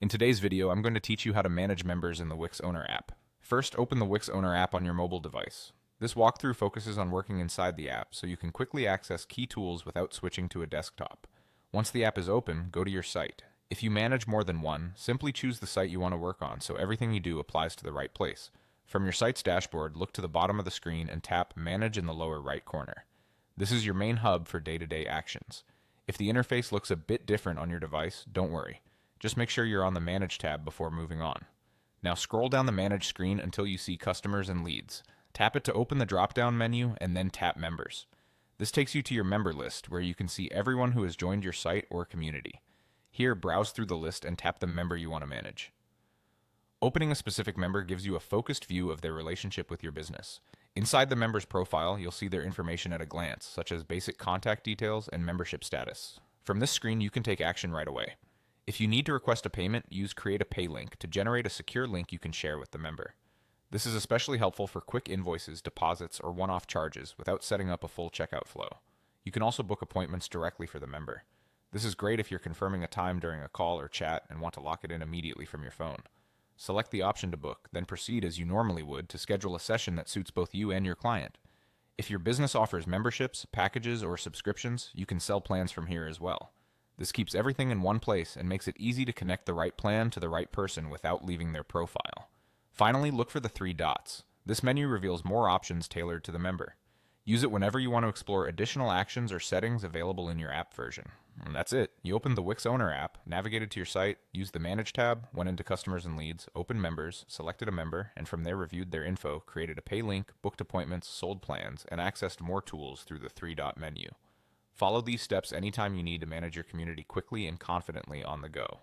In today's video, I'm going to teach you how to manage members in the Wix Owner app. First, open the Wix Owner app on your mobile device. This walkthrough focuses on working inside the app, so you can quickly access key tools without switching to a desktop. Once the app is open, go to your site. If you manage more than one, simply choose the site you want to work on so everything you do applies to the right place. From your site's dashboard, look to the bottom of the screen and tap Manage in the lower right corner. This is your main hub for day-to-day actions. If the interface looks a bit different on your device, don't worry. Just make sure you're on the Manage tab before moving on. Now scroll down the Manage screen until you see Customers and Leads. Tap it to open the drop-down menu and then tap Members. This takes you to your member list where you can see everyone who has joined your site or community. Here, browse through the list and tap the member you want to manage. Opening a specific member gives you a focused view of their relationship with your business. Inside the member's profile, you'll see their information at a glance, such as basic contact details and membership status. From this screen, you can take action right away. If you need to request a payment, use Create a Pay link to generate a secure link you can share with the member. This is especially helpful for quick invoices, deposits, or one-off charges without setting up a full checkout flow. You can also book appointments directly for the member. This is great if you're confirming a time during a call or chat and want to lock it in immediately from your phone. Select the option to book, then proceed as you normally would to schedule a session that suits both you and your client. If your business offers memberships, packages, or subscriptions, you can sell plans from here as well. This keeps everything in one place and makes it easy to connect the right plan to the right person without leaving their profile. Finally, look for the three dots. This menu reveals more options tailored to the member. Use it whenever you want to explore additional actions or settings available in your app version. And that's it. You opened the Wix Owner app, navigated to your site, used the Manage tab, went into Customers and Leads, opened Members, selected a member, and from there reviewed their info, created a pay link, booked appointments, sold plans, and accessed more tools through the three-dot menu. Follow these steps anytime you need to manage your community quickly and confidently on the go.